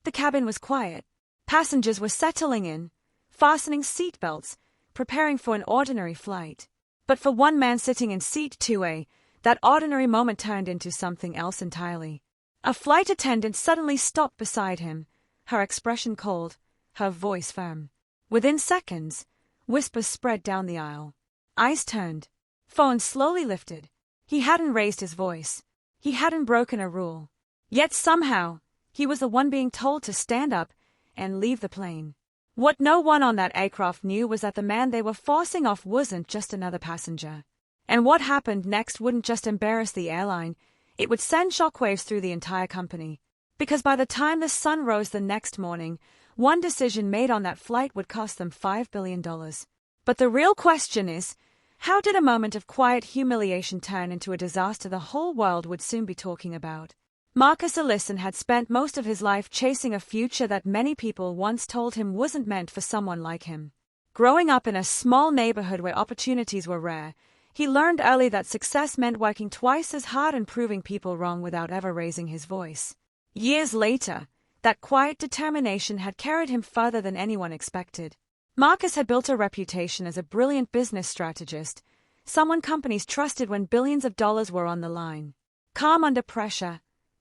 The cabin was quiet. Passengers were settling in, fastening seatbelts, preparing for an ordinary flight. But for one man sitting in seat 2A, that ordinary moment turned into something else entirely. A flight attendant suddenly stopped beside him, her expression cold, her voice firm. Within seconds, whispers spread down the aisle. Eyes turned. Phone slowly lifted. He hadn't raised his voice. He hadn't broken a rule. Yet somehow, he was the one being told to stand up and leave the plane. What no one on that aircraft knew was that the man they were forcing off wasn't just another passenger. And what happened next wouldn't just embarrass the airline, it would send shockwaves through the entire company. Because by the time the sun rose the next morning, one decision made on that flight would cost them $5 billion. But the real question is, how did a moment of quiet humiliation turn into a disaster the whole world would soon be talking about? Marcus Ellison had spent most of his life chasing a future that many people once told him wasn't meant for someone like him. Growing up in a small neighborhood where opportunities were rare, he learned early that success meant working twice as hard and proving people wrong without ever raising his voice. Years later, that quiet determination had carried him further than anyone expected. Marcus had built a reputation as a brilliant business strategist, someone companies trusted when billions of dollars were on the line. Calm under pressure,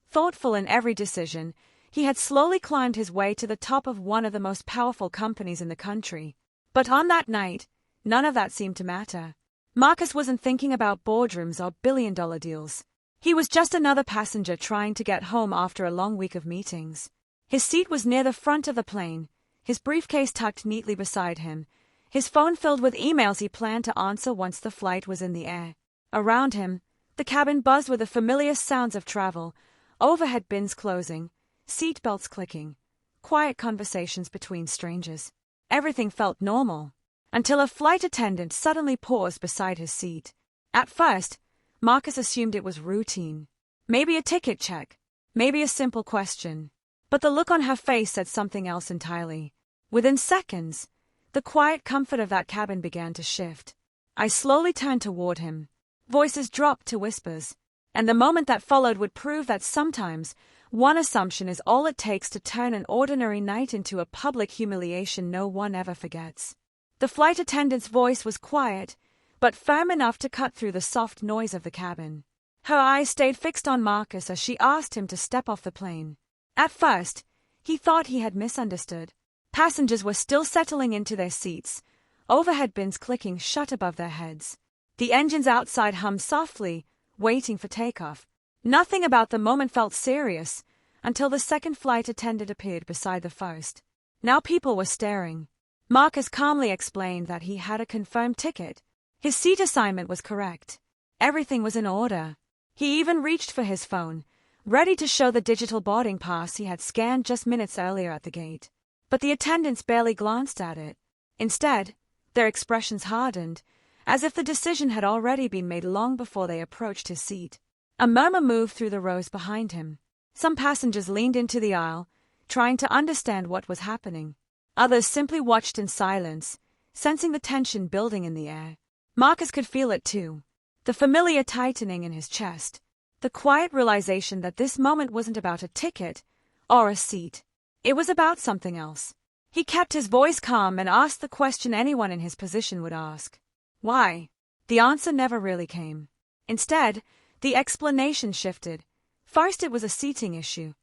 thoughtful in every decision, he had slowly climbed his way to the top of one of the most powerful companies in the country. But on that night, none of that seemed to matter. Marcus wasn't thinking about boardrooms or billion-dollar deals. He was just another passenger trying to get home after a long week of meetings. His seat was near the front of the plane, his briefcase tucked neatly beside him, his phone filled with emails he planned to answer once the flight was in the air. Around him, the cabin buzzed with the familiar sounds of travel, overhead bins closing, seat belts clicking, quiet conversations between strangers. Everything felt normal, until a flight attendant suddenly paused beside his seat. At first, Marcus assumed it was routine. Maybe a ticket check, maybe a simple question. But the look on her face said something else entirely. Within seconds, the quiet comfort of that cabin began to shift. I slowly turned toward him. Voices dropped to whispers. And the moment that followed would prove that sometimes, one assumption is all it takes to turn an ordinary night into a public humiliation no one ever forgets. The flight attendant's voice was quiet, but firm enough to cut through the soft noise of the cabin. Her eyes stayed fixed on Marcus as she asked him to step off the plane. At first, he thought he had misunderstood. Passengers were still settling into their seats, overhead bins clicking shut above their heads. The engines outside hummed softly, waiting for takeoff. Nothing about the moment felt serious, until the second flight attendant appeared beside the first. Now people were staring. Marcus calmly explained that he had a confirmed ticket. His seat assignment was correct. Everything was in order. He even reached for his phone, ready to show the digital boarding pass he had scanned just minutes earlier at the gate. But the attendants barely glanced at it. Instead, their expressions hardened, as if the decision had already been made long before they approached his seat. A murmur moved through the rows behind him. Some passengers leaned into the aisle, trying to understand what was happening. Others simply watched in silence, sensing the tension building in the air. Marcus could feel it too, the familiar tightening in his chest, the quiet realization that this moment wasn't about a ticket or a seat. It was about something else. He kept his voice calm and asked the question anyone in his position would ask. Why? The answer never really came. Instead, the explanation shifted. First it was a seating issue.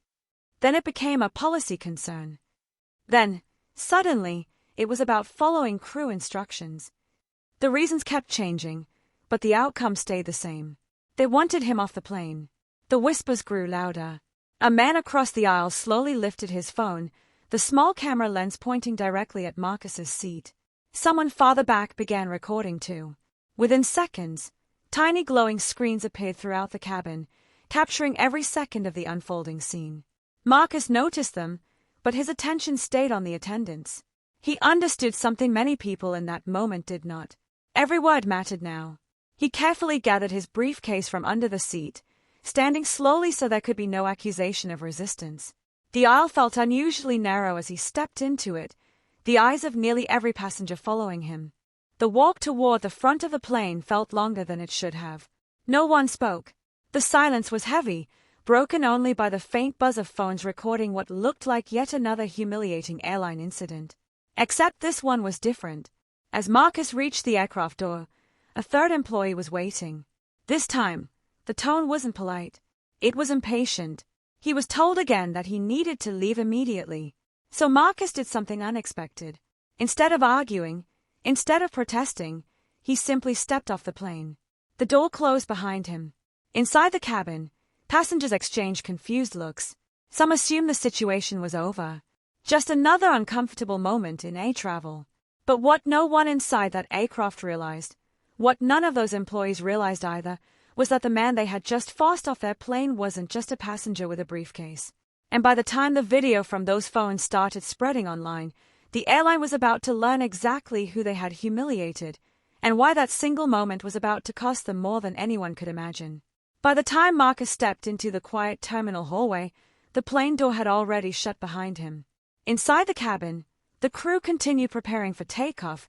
Then it became a policy concern. Then, suddenly, it was about following crew instructions. The reasons kept changing, but the outcome stayed the same. They wanted him off the plane. The whispers grew louder. A man across the aisle slowly lifted his phone, the small camera lens pointing directly at Marcus's seat. Someone farther back began recording too. Within seconds, tiny glowing screens appeared throughout the cabin, capturing every second of the unfolding scene. Marcus noticed them, but his attention stayed on the attendants. He understood something many people in that moment did not. Every word mattered now. He carefully gathered his briefcase from under the seat, standing slowly so there could be no accusation of resistance. The aisle felt unusually narrow as he stepped into it, the eyes of nearly every passenger following him. The walk toward the front of the plane felt longer than it should have. No one spoke. The silence was heavy, broken only by the faint buzz of phones recording what looked like yet another humiliating airline incident. Except this one was different. As Marcus reached the aircraft door, a third employee was waiting. This time, the tone wasn't polite. It was impatient. He was told again that he needed to leave immediately. So Marcus did something unexpected. Instead of arguing, instead of protesting, he simply stepped off the plane. The door closed behind him. Inside the cabin, passengers exchanged confused looks. Some assumed the situation was over. Just another uncomfortable moment in air travel. But what no one inside that aircraft realized, what none of those employees realized either, was that the man they had just forced off their plane wasn't just a passenger with a briefcase. And by the time the video from those phones started spreading online, the airline was about to learn exactly who they had humiliated, and why that single moment was about to cost them more than anyone could imagine. By the time Marcus stepped into the quiet terminal hallway, the plane door had already shut behind him. Inside the cabin, the crew continued preparing for takeoff,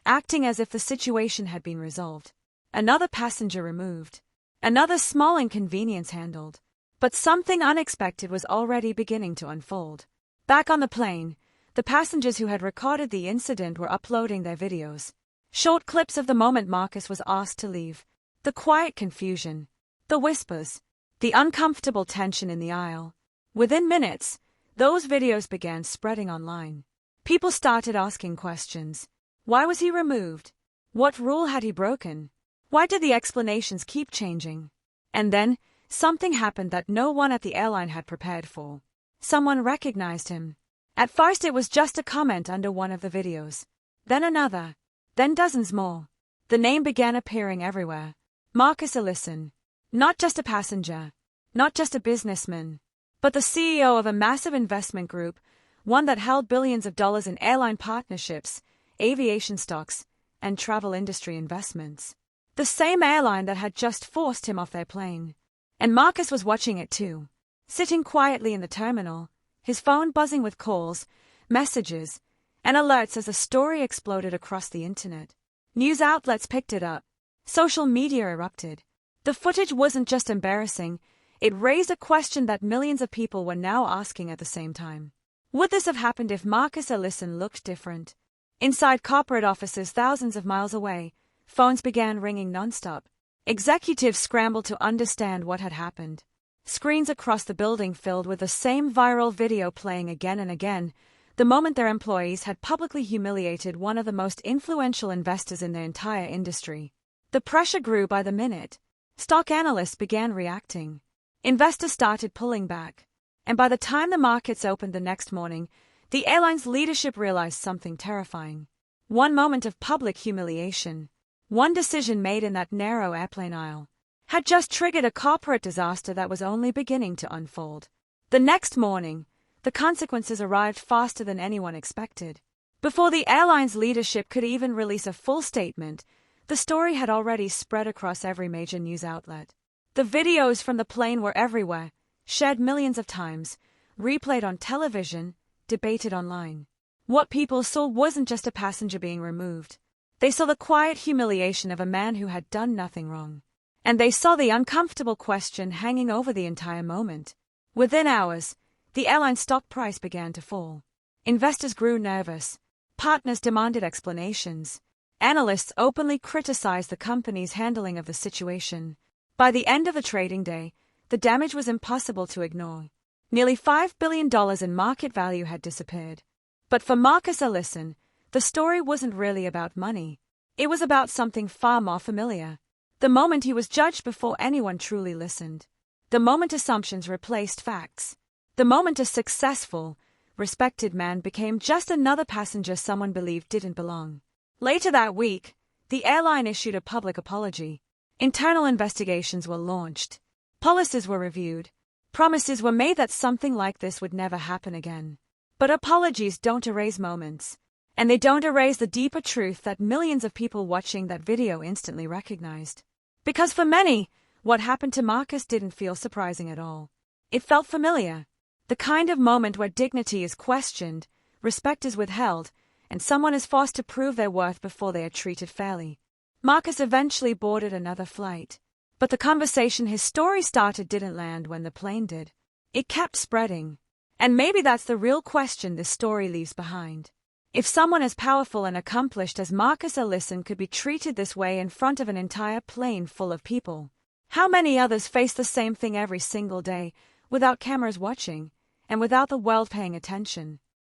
acting as if the situation had been resolved. Another passenger removed. Another small inconvenience handled. But something unexpected was already beginning to unfold. Back on the plane, the passengers who had recorded the incident were uploading their videos. Short clips of the moment Marcus was asked to leave. The quiet confusion. The whispers. The uncomfortable tension in the aisle. Within minutes, those videos began spreading online. People started asking questions. Why was he removed? What rule had he broken? Why did the explanations keep changing? And then, something happened that no one at the airline had prepared for. Someone recognized him. At first it was just a comment under one of the videos. Then another. Then dozens more. The name began appearing everywhere. Marcus Ellison. Not just a passenger. Not just a businessman. But the CEO of a massive investment group, one that held billions of dollars in airline partnerships, aviation stocks, and travel industry investments. The same airline that had just forced him off their plane. And Marcus was watching it too. Sitting quietly in the terminal, his phone buzzing with calls, messages, and alerts as the story exploded across the internet. News outlets picked it up. Social media erupted. The footage wasn't just embarrassing, it raised a question that millions of people were now asking at the same time. Would this have happened if Marcus Ellison looked different? Inside corporate offices thousands of miles away, phones began ringing nonstop. Executives scrambled to understand what had happened. Screens across the building filled with the same viral video playing again and again, the moment their employees had publicly humiliated one of the most influential investors in their entire industry. The pressure grew by the minute. Stock analysts began reacting. Investors started pulling back. And by the time the markets opened the next morning, the airline's leadership realized something terrifying. One moment of public humiliation, one decision made in that narrow airplane aisle, had just triggered a corporate disaster that was only beginning to unfold. The next morning, the consequences arrived faster than anyone expected. Before the airline's leadership could even release a full statement, the story had already spread across every major news outlet. The videos from the plane were everywhere, shared millions of times, replayed on television, debated online. What people saw wasn't just a passenger being removed. They saw the quiet humiliation of a man who had done nothing wrong. And they saw the uncomfortable question hanging over the entire moment. Within hours, the airline stock price began to fall. Investors grew nervous. Partners demanded explanations. Analysts openly criticized the company's handling of the situation. By the end of the trading day, the damage was impossible to ignore. Nearly $5 billion in market value had disappeared. But for Marcus Ellison, the story wasn't really about money. It was about something far more familiar. The moment he was judged before anyone truly listened. The moment assumptions replaced facts. The moment a successful, respected man became just another passenger someone believed didn't belong. Later that week, the airline issued a public apology. Internal investigations were launched. Policies were reviewed. Promises were made that something like this would never happen again. But apologies don't erase moments. And they don't erase the deeper truth that millions of people watching that video instantly recognized. Because for many, what happened to Marcus didn't feel surprising at all. It felt familiar. The kind of moment where dignity is questioned, respect is withheld, and someone is forced to prove their worth before they are treated fairly. Marcus eventually boarded another flight. But the conversation his story started didn't land when the plane did. It kept spreading. And maybe that's the real question this story leaves behind. If someone as powerful and accomplished as Marcus Ellison could be treated this way in front of an entire plane full of people, how many others face the same thing every single day, without cameras watching, and without the world paying attention?